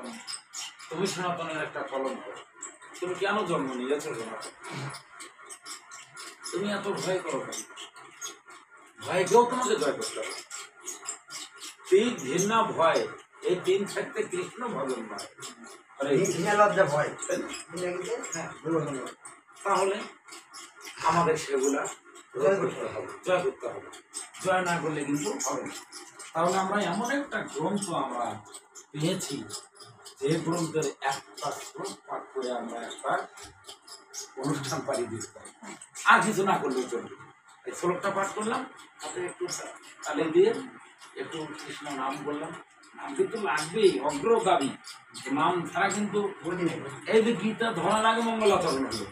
সনাতন, তুমি সনাতনের একটা কলঙ্ক। তুমি কেন জন্ম নিয়েছো সনাতন? তুমি এত ভয় করো কেন? ভয়কেও তোমাকে জয় করতে হবে। তিন ঘৃণা ভয়, এই তিন থাকতে কৃষ্ণ ভজন নয়। তাহলে আমাদের সেগুলা জয় করতে হবে, জয় করতে হবে। জয় না করলে কিন্তু হবে না। তাহলে আমরা এমন একটা গ্রন্থ আমরা পেয়েছি, যে গ্রন্থের একটা শ্লোক পাঠ করে আমরা একটা অনুষ্ঠান পাড়ি দিতে পারি, আর কিছু না করলেও চলবে। এই শ্লোকটা পাঠ করলাম, হাতে একটু তালে দিয়ে একটু কৃষ্ণ নাম বললাম। নাম কিন্তু লাগবেই, অগ্রগামী নাম ছাড়া কিন্তু এই যে গীতা ধরা লাগে মঙ্গলাচরণ হলো,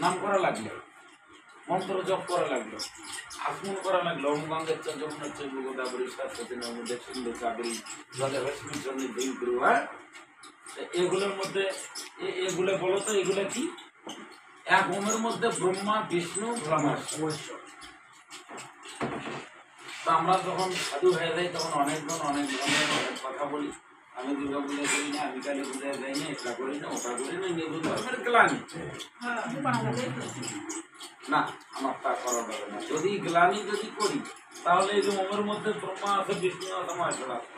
নাম করা লাগলো, মন্ত্র জপ করা লাগলো, আসমন করা লাগলো। ওম গঙ্গের যমুনার চৈব গোদাবরী সরস্বতী নর্মদে সিন্ধু কাবেরী জলে ভস্মীর জন্য দিন করু। হ্যাঁ, এগুলোর মধ্যে এগুলো বলো তো, এগুলো কি? এক ওমের মধ্যে ব্রহ্মা, বিষ্ণু, মহেশ্বর। তো আমরা যখন সাধু হয়ে যাই তখন অনেকজন অনেক ধরনের কথা বলি। আমি দুর্গা পূজা করি না, আমি কালী পূজায় যাই না, এটা করি না, ওটা করি না, হিন্দু ধর্মের গ্লানি না, আমার তা করা যাবে না। যদি গ্লানি যদি করি, তাহলে এই যে ওমের মধ্যে ব্রহ্মা আছে, বিষ্ণু আছে, মহেশ্বর আছে।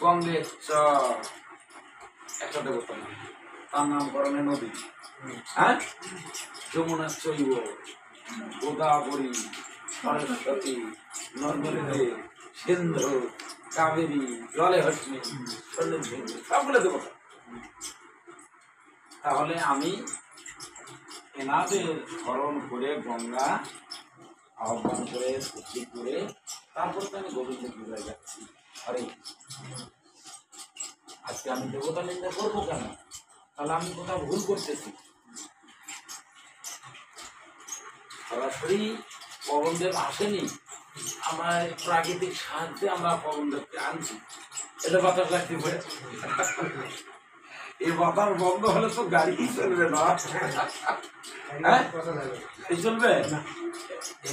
গঙ্গে একটা দেবতা না, তার নামকরণে নদী। হ্যাঁ, যমুনা চৈব গোদাবরী সরস্বতী নর্মদে সিন্ধু কাবেরী জলে ভস্মী সবগুলো দেবতা। তাহলে আমি এনাদের স্মরণ করে গঙ্গা আহ্বান করে পুষ্টি করে তারপর তো আমি গোবিন্দ পূজায় যাচ্ছি। আরে আজকে আমি দেবতা নিন্দা করবো কেন? তাহলে আমি কোথাও ভুল করতেছি। সরাসরি পবনদেব আসেনি, আমরা প্রাকৃতিক সাহায্যে আমরা পবনদেবকে আনছি। এটা বাতাস লাগতে পারে, এই বাতাস বন্ধ হলে তো গাড়ি চলবে না। হ্যাঁ, এই চলবে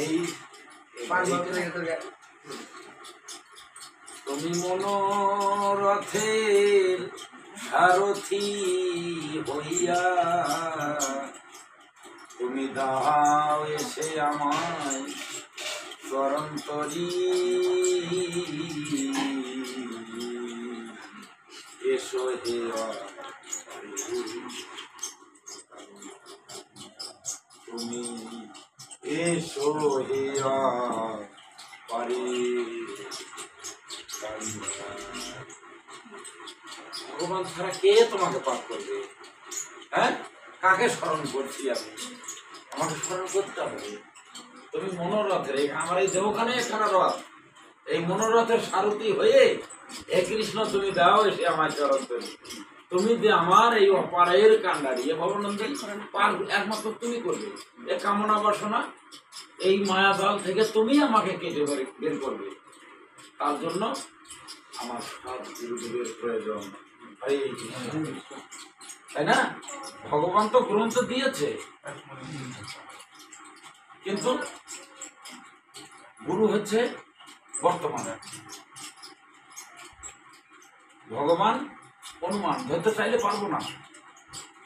এই তুমি মনোরথের সারথি হইয়া তুমি দাও এসে আমায় চরন্তরি, এসো হে তুমি, এসো হে পারে। ভগবান ছাড়া কে তোমাকে পাঠ করবে? হ্যাঁ, কাকে স্মরণ করছি আমি? আমাকে স্মরণ করতে হবে। তুমি মনোরথের, আমার এই দেবখানে একখানা রথ, এই মনোরথের সারথি হয়ে হে কৃষ্ণ তুমি দাও এসে আমার চরণ করি। তুমি যে আমার এই অপারের কান্ডারি, এ ভবনন্দন পার একমাত্র তুমি করবে। এ কামনা বাসনা, এই মায়াজাল থেকে তুমি আমাকে কেটে বের করবে। তার জন্য আমার সব গুরুদেবের প্রয়োজন। তাই না? ভগবান তো গ্রন্থ দিয়েছে, কিন্তু গুরু হচ্ছে বর্তমানে। ভগবান অনুমান ধরতে চাইলে পারবো না,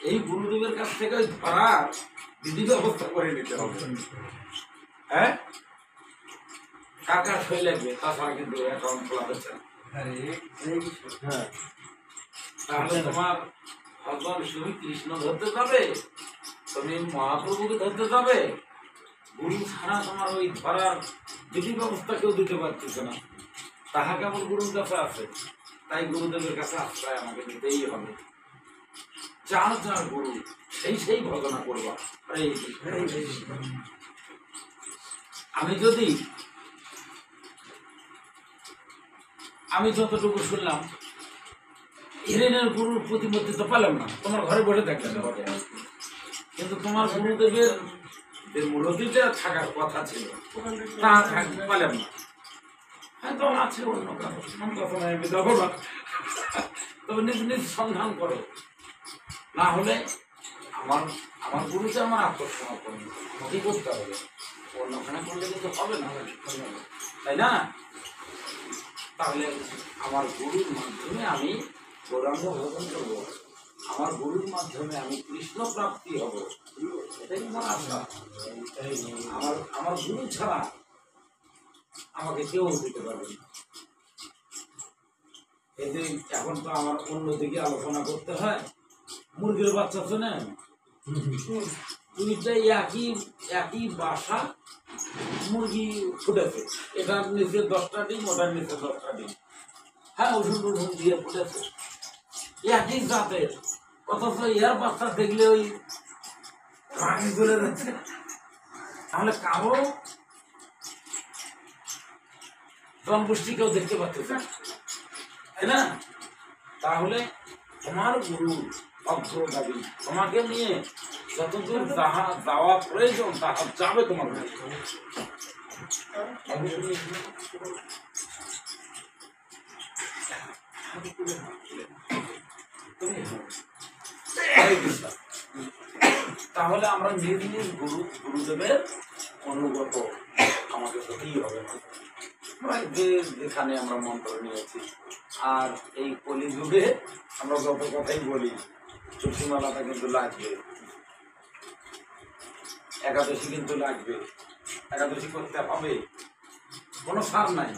এই গুরুদেবের কাছ থেকে ধরার বিধি ব্যবস্থা করে নিতে হবে। হ্যাঁ, কাকা সই লাগবে, তাছাড়া কিন্তু অ্যাকাউন্ট খোলা হচ্ছে না। তাহলে তোমার ভগবান শ্রী কৃষ্ণ ধরতে যাবে, তুমি মহাপ্রভুকে ধরতে যাবে। গুরু ছাড়া তোমার ওই ধরার বিধি ব্যবস্থা কেউ দিতে পারতেছে না। তাহা কেবল গুরুর কাছে আছে, তাই গুরুদেবের কাছে আশ্রয় আমাকে দিতেই হবে। যার যার গুরু সেই ভজনা করবা। আমি যতটুকু শুনলাম, হিরেনের গুরুর প্রতিমূর্তি তো পেলাম না, তোমার ঘরে বসে থাকতে হবে, কিন্তু তোমার গুরুদেবের মূর্তিতে থাকার কথা ছিল, তা পেলাম না। হ্যাঁ, তো আছে অন্য কারো, তবে নিজ নিজ সন্ধান করো। না হলে আমার গুরুতে আমার আত্মসমর্পণ কি করতে হবে? অন্যখানে করলে কিন্তু হবে না, তাই না? তাহলে আমার গুরুর মাধ্যমে আমি গৌরাঙ্গ ভজন করবো, আমার গুরুর মাধ্যমে আমি কৃষ্ণ প্রাপ্তি হব, এটাই আমার আশা। আমার গুরু ছাড়া আমাকে কেউ দিতে পারবে না। এই যে এখন তো আমার অন্যদিকে আলোচনা করতে হয়। মুরগির বাচ্চা শোনেন, দুইটাই একই বাসা, মুরগি ফুটেছে, এটার নিচে 10টা ডিম, ওটার নিচে 10টা ডিম, হ্যাঁ ওষুধ দিয়ে ফুটেছে, একই জাতের, অথচ এর বাচ্চা দেখলে ওই রাগি চলে যাচ্ছে। তাহলে কারো জনগোষ্ঠী কেউ দেখতে পাচ্ছে না, তাই না? তাহলে তোমার গুরু অগ্রগামী, তোমাকে নিয়ে যতদূর যাওয়া প্রয়োজন তাহা যাবে তোমার। তাহলে আমরা নিজ নিজ গুরুদেবের অনুগত আমাকে হতেই হবে। যেখানে আমরা মন্ত্র নিয়েছি, আর এই কলিযুগে আমরা যত কথাই বলি, চুক্তিমালাটা কিন্তু লাগবে, একাদশী কিন্তু লাগবে, একাদশী করতে হবে, কোনো সার নাই।